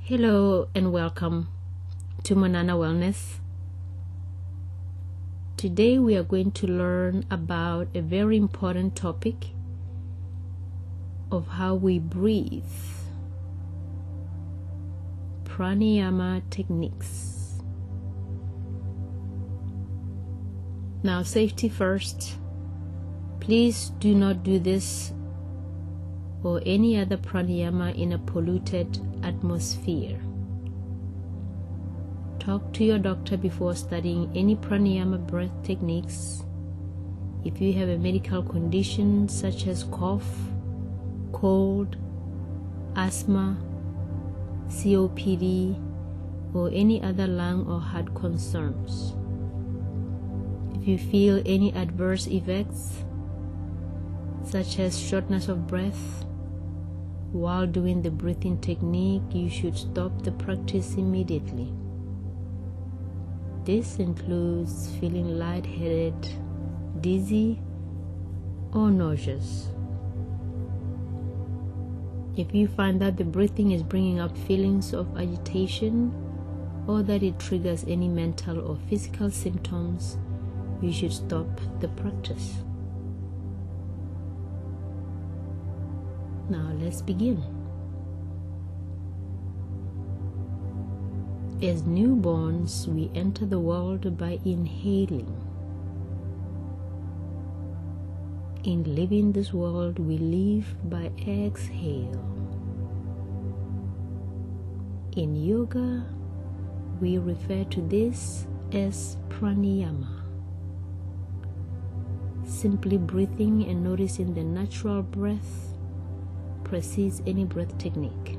Hello and welcome to Manana Wellness. Today we are going to learn about a very important topic of how we breathe. Pranayama techniques. Now, safety first. Please do not do this or any other pranayama in a polluted atmosphere. Talk to your doctor before studying any pranayama breath techniques. If you have a medical condition such as cough, cold, asthma, COPD, or any other lung or heart concerns. If you feel any adverse effects such as shortness of breath while doing the breathing technique, you should stop the practice immediately. This includes feeling lightheaded, dizzy, or nauseous. If you find that the breathing is bringing up feelings of agitation or that it triggers any mental or physical symptoms, you should stop the practice. Now let's begin. As newborns, we enter the world by inhaling. In living this world, we live by exhale. In yoga, we refer to this as pranayama. Simply breathing and noticing the natural breath precedes any breath technique.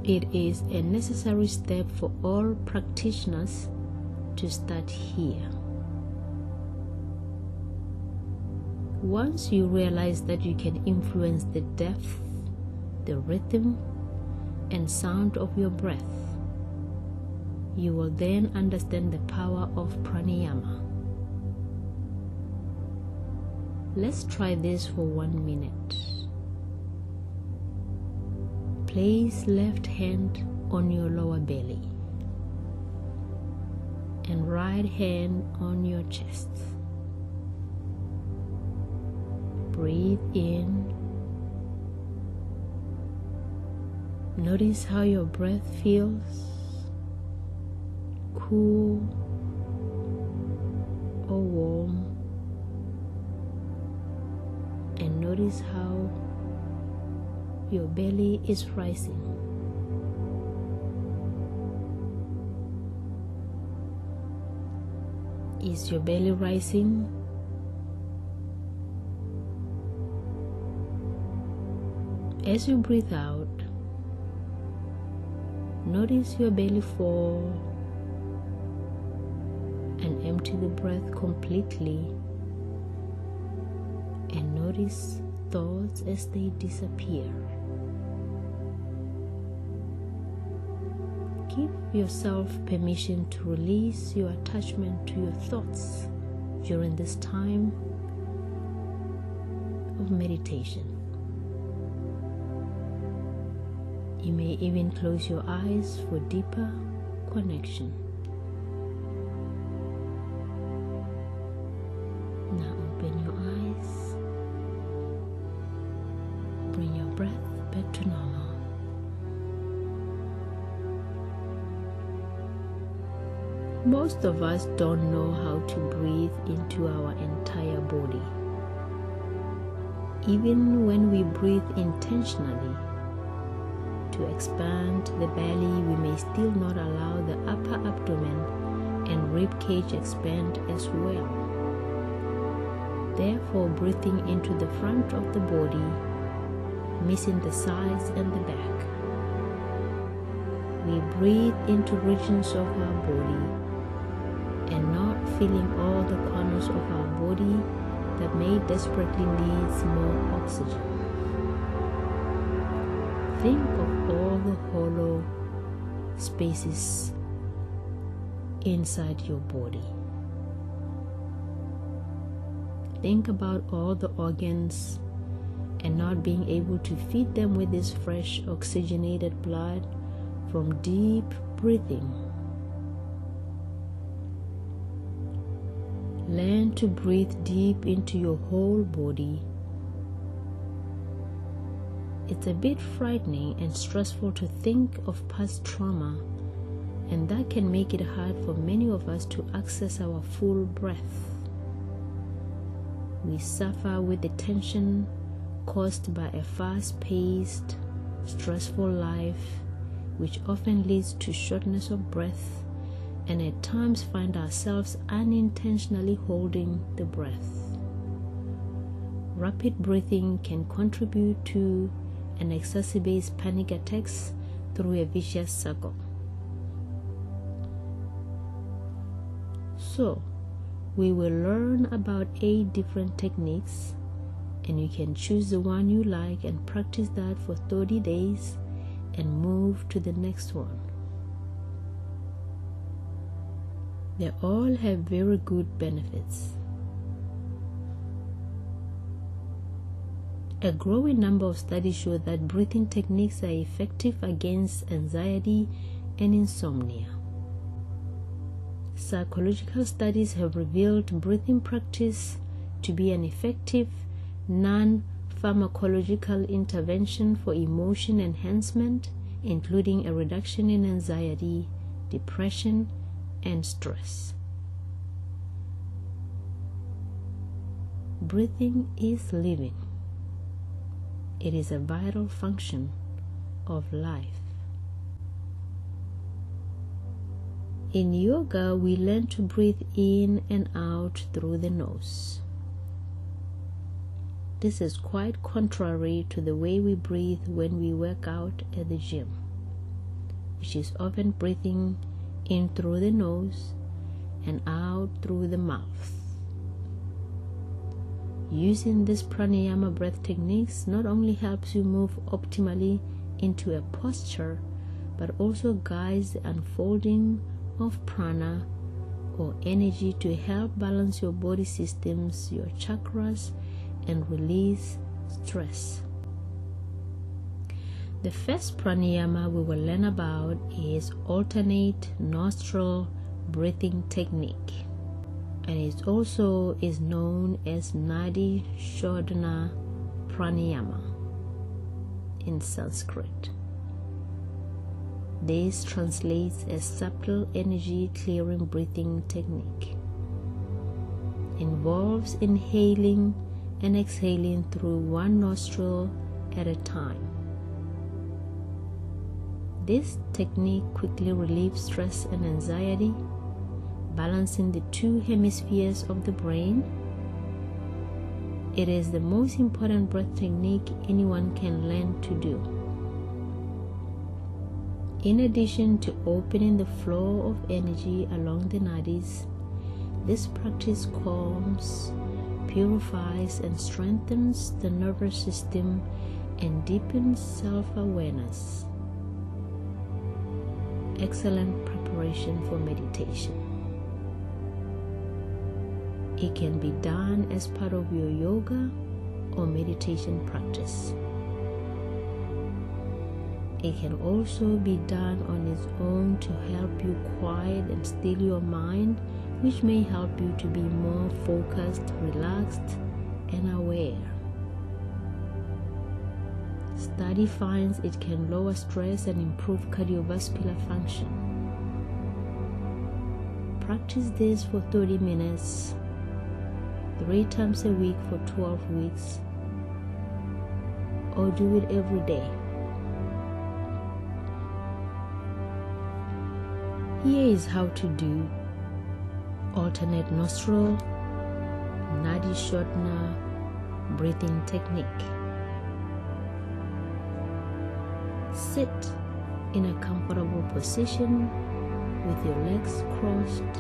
It is a necessary step for all practitioners to start here. Once you realize that you can influence the depth, the rhythm, and sound of your breath, you will then understand the power of pranayama. Let's try this for 1 minute. Place left hand on your lower belly and right hand on your chest. Breathe in. Notice how your breath feels, cool or warm, and notice how your belly is rising. Is your belly rising? As you breathe out, notice your belly fall and empty the breath completely, and notice thoughts as they disappear. Give yourself permission to release your attachment to your thoughts during this time of meditation. You may even close your eyes for deeper connection. Now open your eyes. Bring your breath back to normal. Most of us don't know how to breathe into our entire body. Even when we breathe intentionally to expand the belly, we may still not allow the upper abdomen and rib cage expand as well. Therefore, breathing into the front of the body, missing the sides and the back. We breathe into regions of our body and not feeling all the corners of our body that may desperately need more oxygen. Think of all the hollow spaces inside your body. Think about all the organs and not being able to feed them with this fresh oxygenated blood from deep breathing. Learn to breathe deep into your whole body. It's a bit frightening and stressful to think of past trauma, and that can make it hard for many of us to access our full breath. We suffer with the tension caused by a fast-paced, stressful life, which often leads to shortness of breath, and at times find ourselves unintentionally holding the breath. Rapid breathing can contribute to and exacerbates panic attacks through a vicious circle. So, we will learn about 8 different techniques, and you can choose the one you like and practice that for 30 days and move to the next one. They all have very good benefits. A growing number of studies show that breathing techniques are effective against anxiety and insomnia. Psychological studies have revealed breathing practice to be an effective non-pharmacological intervention for emotion enhancement, including a reduction in anxiety, depression, and stress. Breathing is living. It is a vital function of life. In yoga, we learn to breathe in and out through the nose. This is quite contrary to the way we breathe when we work out at the gym, which is often breathing in through the nose and out through the mouth. Using this pranayama breath techniques not only helps you move optimally into a posture, but also guides the unfolding of prana or energy to help balance your body systems, your chakras, and release stress. The first pranayama we will learn about is alternate nostril breathing technique, and it also is known as Nadi Shodhana Pranayama in Sanskrit. This translates as subtle energy clearing breathing technique. Involves inhaling and exhaling through one nostril at a time. This technique quickly relieves stress and anxiety, balancing the 2 hemispheres of the brain. It is the most important breath technique anyone can learn to do. In addition to opening the flow of energy along the nadis, this practice calms, purifies, and strengthens the nervous system and deepens self-awareness. Excellent preparation for meditation. It can be done as part of your yoga or meditation practice. It can also be done on its own to help you quiet and still your mind, which may help you to be more focused, relaxed, and aware. Study finds it can lower stress and improve cardiovascular function. Practice this for 30 minutes, 3 times a week for 12 weeks, or do it every day. Here is how to do alternate nostril Nadi Shodhana breathing technique. Sit in a comfortable position with your legs crossed.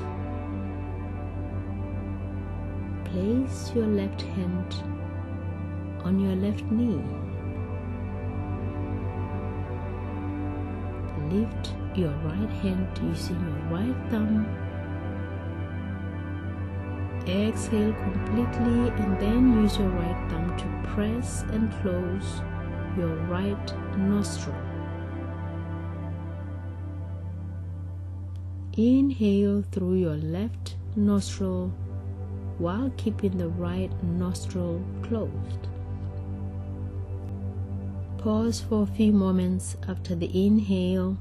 Place your left hand on your left knee. Lift your right hand using your right thumb Exhale completely and then use your right thumb to press and close your right nostril. Inhale through your left nostril while keeping the right nostril closed. Pause for a few moments after the inhale.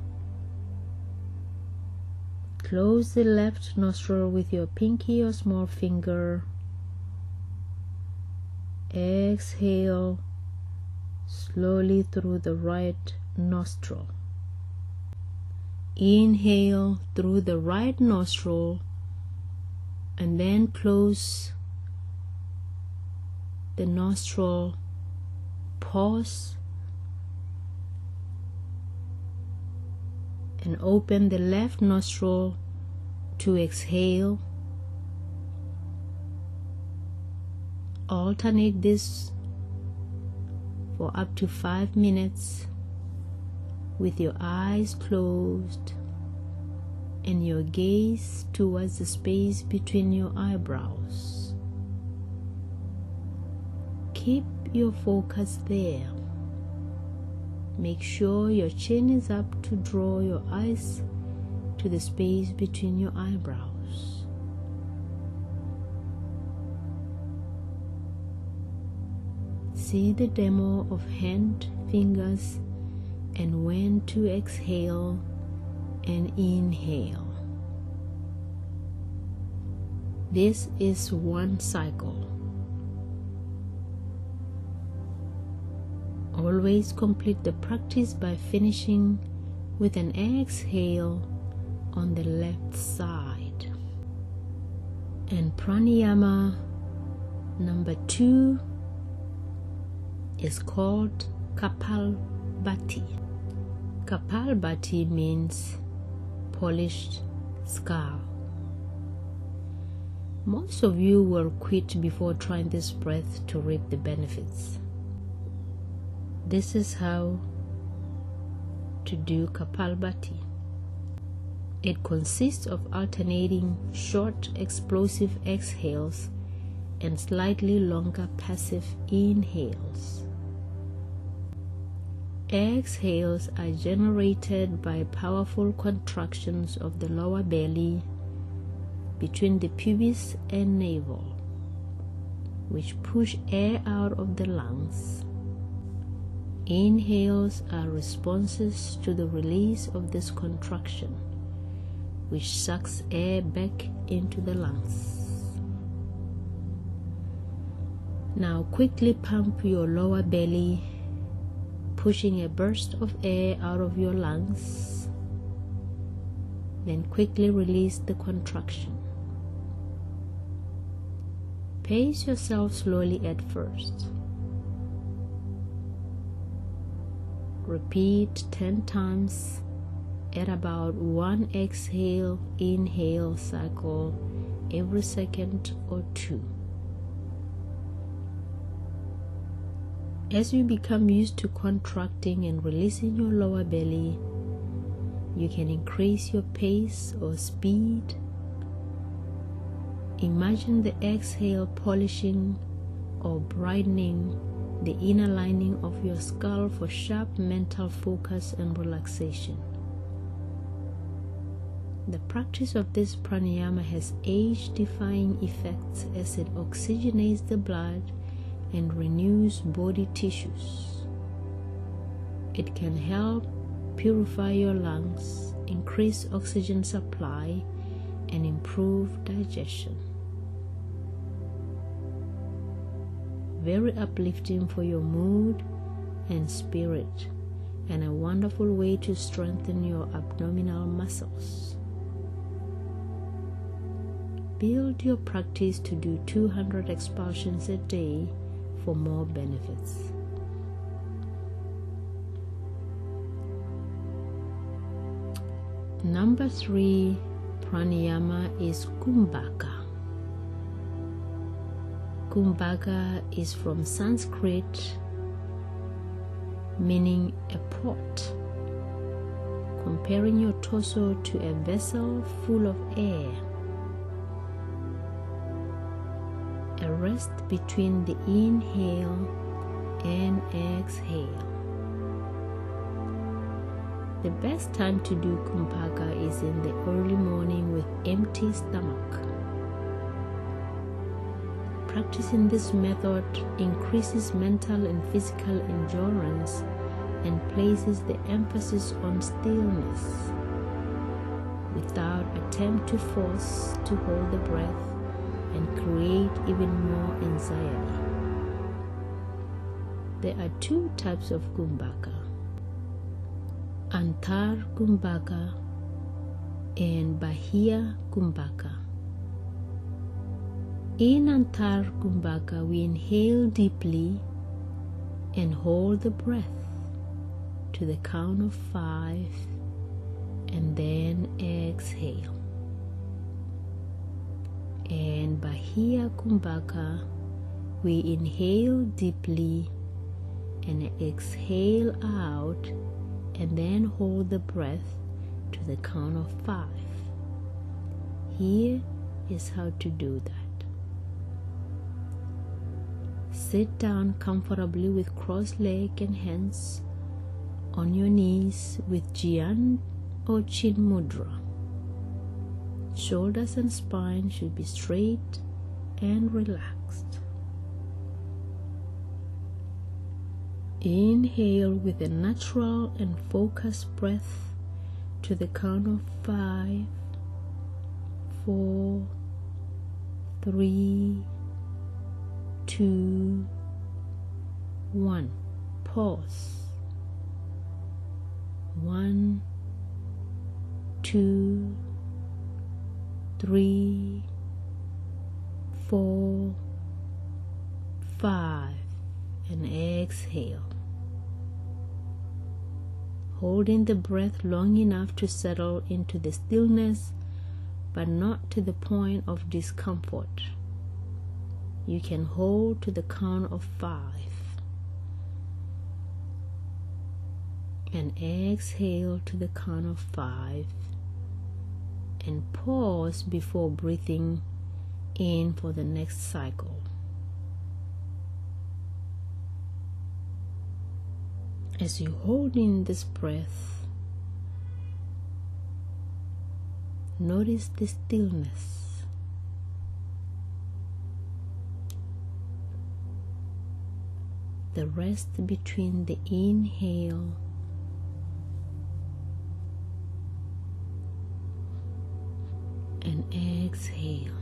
Close the left nostril with your pinky or small finger. Exhale slowly through the right nostril. Inhale through the right nostril and then close the nostril. Pause and open the left nostril to exhale. Alternate this for up to 5 minutes with your eyes closed and your gaze towards the space between your eyebrows. Keep your focus there. Make sure your chin is up to draw your eyes to the space between your eyebrows. See the demo of hand, fingers, and when to exhale and inhale. This is one cycle. Always complete the practice by finishing with an exhale on the left side. And pranayama number 2 is called Kapalbhati. Kapalbhati means polished skull. Most of you will quit before trying this breath to reap the benefits. This is how to do Kapalbhati. It consists of alternating short explosive exhales and slightly longer passive inhales. Exhales are generated by powerful contractions of the lower belly between the pubis and navel, which push air out of the lungs. Inhales are responses to the release of this contraction, which sucks air back into the lungs. Now quickly pump your lower belly, pushing a burst of air out of your lungs. Then quickly release the contraction. Pace yourself slowly at first. Repeat 10 times at about 1 exhale, inhale cycle every second or 2. As you become used to contracting and releasing your lower belly, you can increase your pace or speed. Imagine the exhale polishing or brightening the inner lining of your skull for sharp mental focus and relaxation. The practice of this pranayama has age-defying effects as it oxygenates the blood and renews body tissues. It can help purify your lungs, increase oxygen supply, and improve digestion. Very uplifting for your mood and spirit, and a wonderful way to strengthen your abdominal muscles. Build your practice to do 200 expulsions a day for more benefits. Number 3 pranayama is Kumbhaka. Kumbhaka is from Sanskrit, meaning a pot, comparing your torso to a vessel full of air. rest between the inhale and exhale. The best time to do kumbhaka is in the early morning with empty stomach. Practicing this method increases mental and physical endurance and places the emphasis on stillness without attempt to force to hold the breath and create even more anxiety. There are two types of kumbhaka: Antar kumbhaka and Bahya kumbhaka. In Antar kumbhaka, we inhale deeply and hold the breath to the count of 5 and then exhale. And Bahya kumbhaka, we inhale deeply and exhale out and then hold the breath to the count of 5. Here is how to do that. Sit down comfortably with crossed legs and hands on your knees with Jyan or Chin Mudra. Shoulders and spine should be straight and relaxed. Inhale with a natural and focused breath to the count of 5, 4, 3, 2, 1. Pause. 1, 2, 3, 4, 5, and exhale. Holding the breath long enough to settle into the stillness, but not to the point of discomfort. You can hold to the count of 5 and exhale to the count of 5 and pause before breathing in for the next cycle. As you hold in this breath, notice the stillness. The rest between the inhale and exhale.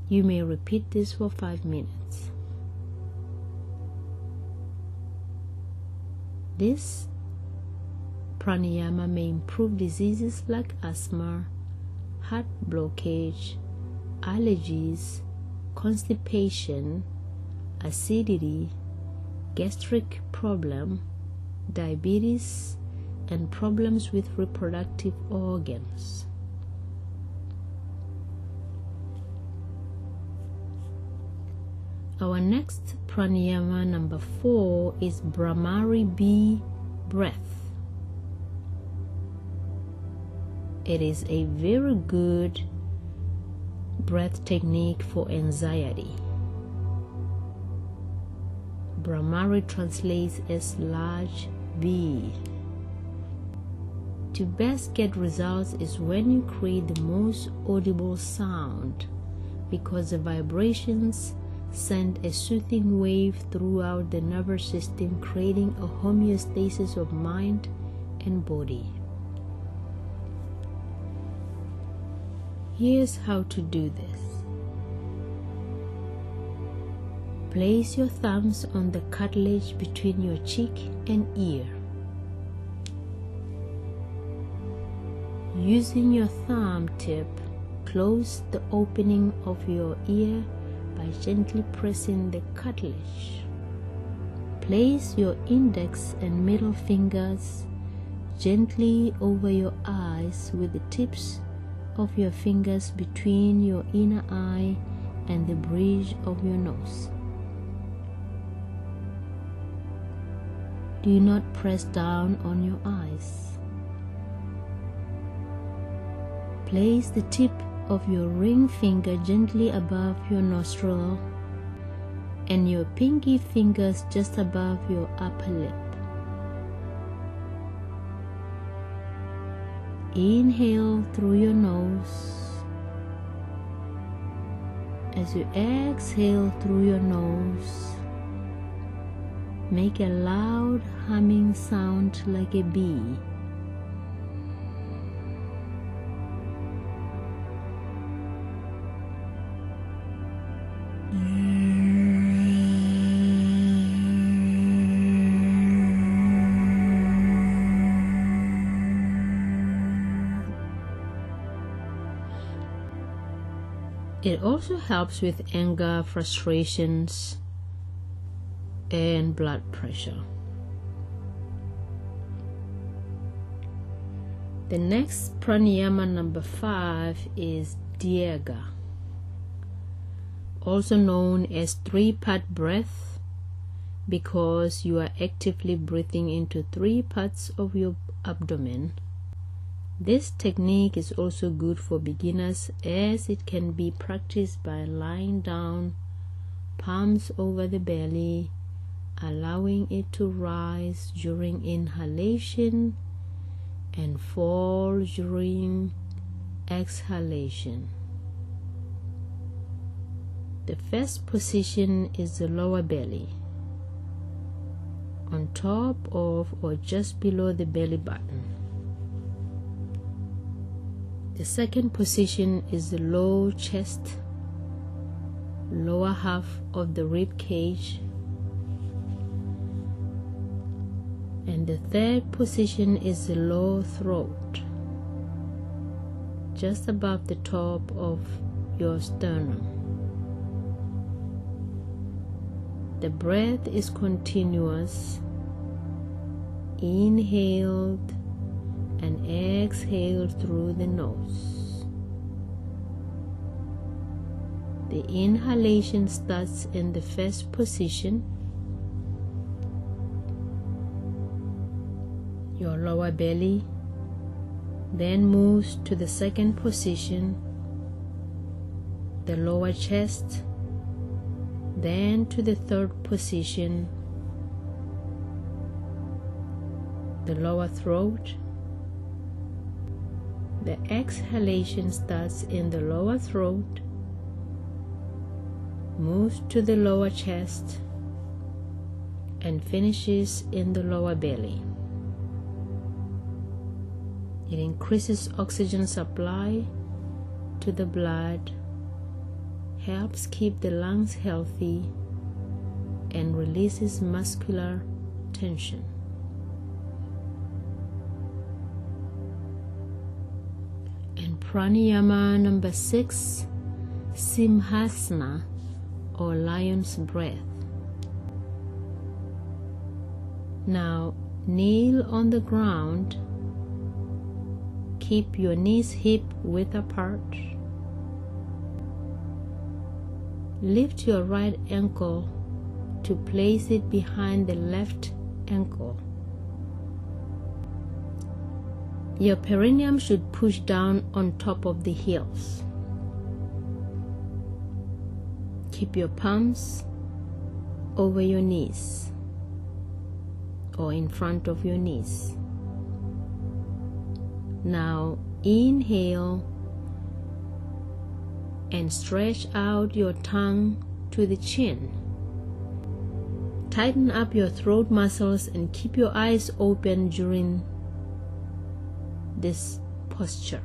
You may repeat this for 5 minutes. This pranayama may improve diseases like asthma, heart blockage, allergies, constipation, acidity, gastric problem, diabetes, and problems with reproductive organs. Our next pranayama, number 4, is Pranayama Breath. It is a very good breath technique for anxiety. Pranayama translates as large B. To best get results is when you create the most audible sound, because the vibrations send a soothing wave throughout the nervous system, creating a homeostasis of mind and body. Here's how to do this. Place your thumbs on the cartilage between your cheek and ear. Using your thumb tip, close the opening of your ear by gently pressing the cartilage. Place your index and middle fingers gently over your eyes with the tips of your fingers between your inner eye and the bridge of your nose. Do not press down on your eyes. Place the tip of your ring finger gently above your nostril and your pinky fingers just above your upper lip. Inhale through your nose. As you exhale through your nose, make a loud humming sound like a bee. It also helps with anger, frustrations, and blood pressure. The next pranayama, number 5, is Dirga, also known as 3-part breath, because you are actively breathing into 3 parts of your abdomen. This technique is also good for beginners, as it can be practiced by lying down, palms over the belly, allowing it to rise during inhalation and fall during exhalation. The first position is the lower belly, on top of or just below the belly button. The second position is the low chest, lower half of the rib cage. And the third position is the low throat, just above the top of your sternum. The breath is continuous, inhaled and exhaled through the nose. The inhalation starts in the first position, your lower belly, then moves to the second position, the lower chest, then to the third position, the lower throat. The exhalation starts in the lower throat, moves to the lower chest, and finishes in the lower belly. It increases oxygen supply to the blood, helps keep the lungs healthy, and releases muscular tension. And pranayama number 6, Simhasana, or lion's breath. Now kneel on the ground. Keep your knees hip width apart. Lift your right ankle to place it behind the left ankle. Your perineum should push down on top of the heels. Keep your palms over your knees or in front of your knees. Now inhale and stretch out your tongue to the chin. Tighten up your throat muscles and keep your eyes open during this posture.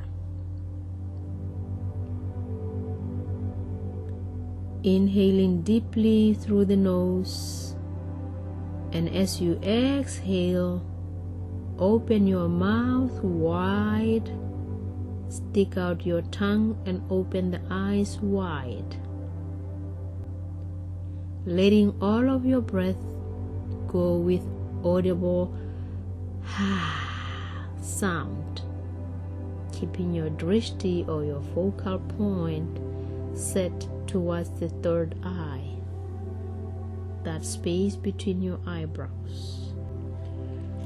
Inhaling deeply through the nose, and as you exhale, open your mouth wide, stick out your tongue and open the eyes wide, letting all of your breath go with audible sound, keeping your drishti or your focal point set towards the third eye, that space between your eyebrows.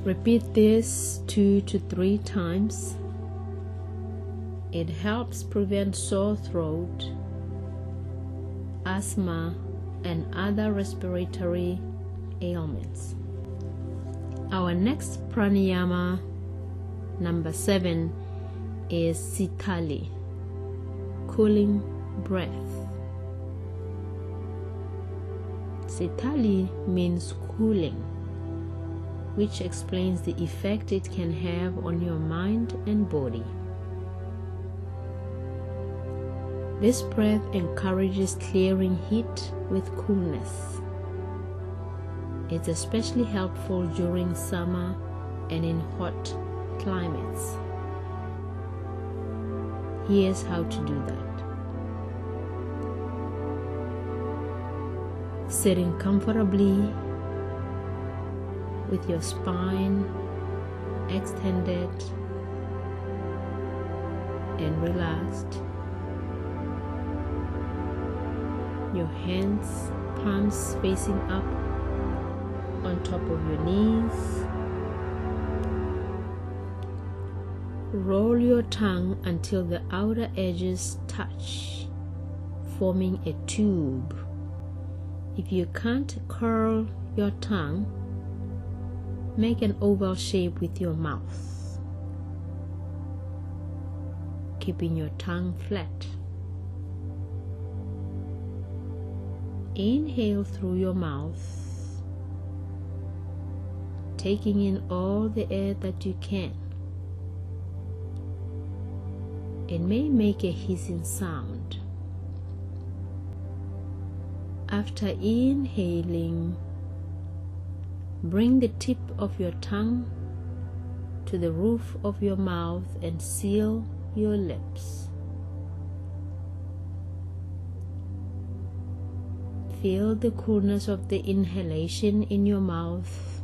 Repeat this 2 to 3 times. It helps prevent sore throat, asthma, and other respiratory ailments. Our next pranayama, number 7, is Sitali, cooling breath. Sitali means cooling, which explains the effect it can have on your mind and body. This breath encourages clearing heat with coolness. It's especially helpful during summer and in hot climates. Here's how to do that. Sitting comfortably with your spine extended and relaxed. Your hands, palms facing up on top of your knees. Roll your tongue until the outer edges touch, forming a tube. If you can't curl your tongue, make an oval shape with your mouth, keeping your tongue flat. Inhale through your mouth, taking in all the air that you can. It may make a hissing sound. After inhaling, bring the tip of your tongue to the roof of your mouth and seal your lips. Feel the coolness of the inhalation in your mouth.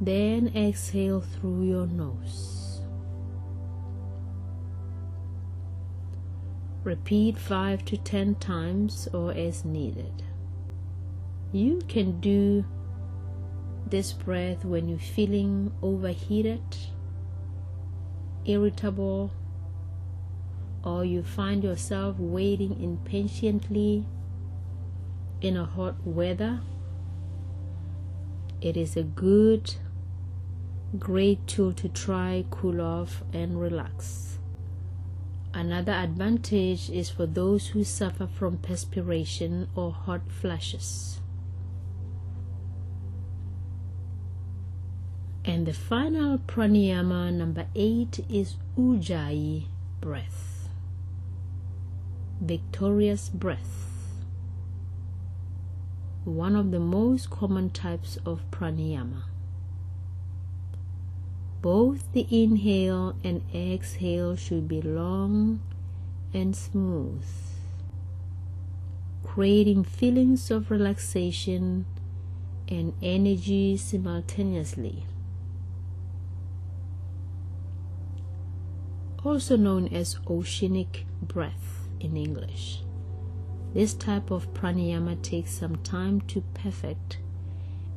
Then exhale through your nose. Repeat 5 to 10 times or as needed. You can do this breath when you're feeling overheated, irritable, or you find yourself waiting impatiently in a hot weather. It is a great tool to try, cool off, and relax. Another advantage is for those who suffer from perspiration or hot flashes. And the final pranayama, number 8, is Ujjayi breath. Victorious breath. One of the most common types of pranayama. Both the inhale and exhale should be long and smooth, creating feelings of relaxation and energy simultaneously. Also known as oceanic breath in English. This type of pranayama takes some time to perfect,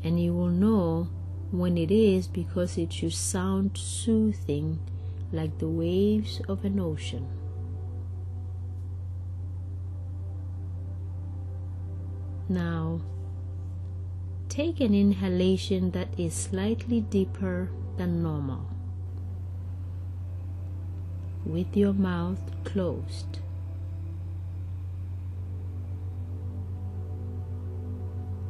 and you will know when it is because it should sound soothing like the waves of an ocean. Now, take an inhalation that is slightly deeper than normal, with your mouth closed.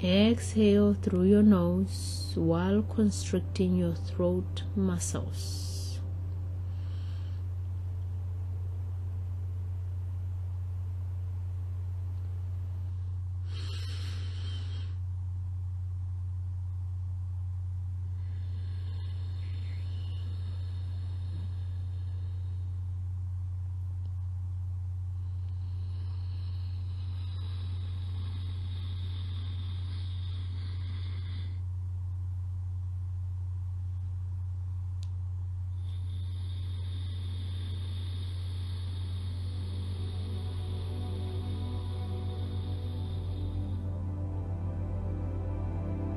Exhale through your nose while constricting your throat muscles.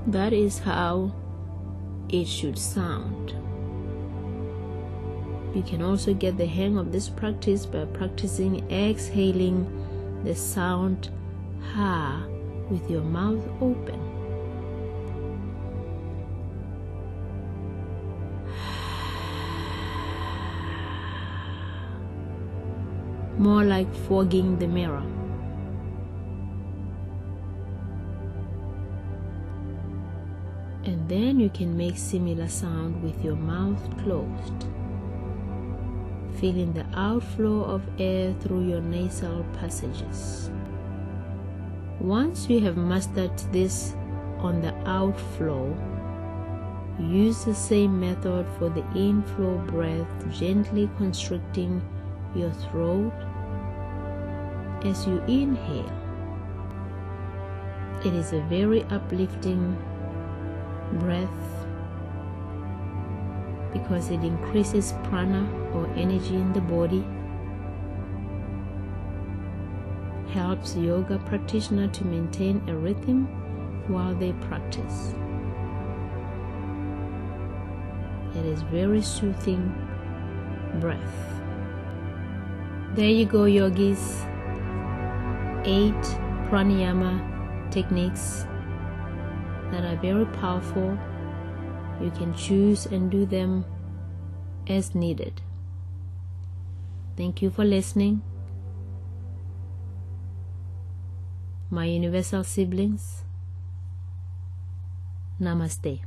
That is how it should sound. You can also get the hang of this practice by practicing exhaling the sound ha with your mouth open. More like fogging the mirror. And then you can make similar sound with your mouth closed, feeling the outflow of air through your nasal passages. Once you have mastered this on the outflow, use the same method for the inflow breath, gently constricting your throat as you inhale. It is a very uplifting breath because it increases prana or energy in the body, helps yoga practitioner to maintain a rhythm while they practice. It is very soothing breath. There you go, yogis. 8 pranayama techniques that are very powerful. You can choose and do them as needed. Thank you for listening. My universal siblings, Namaste.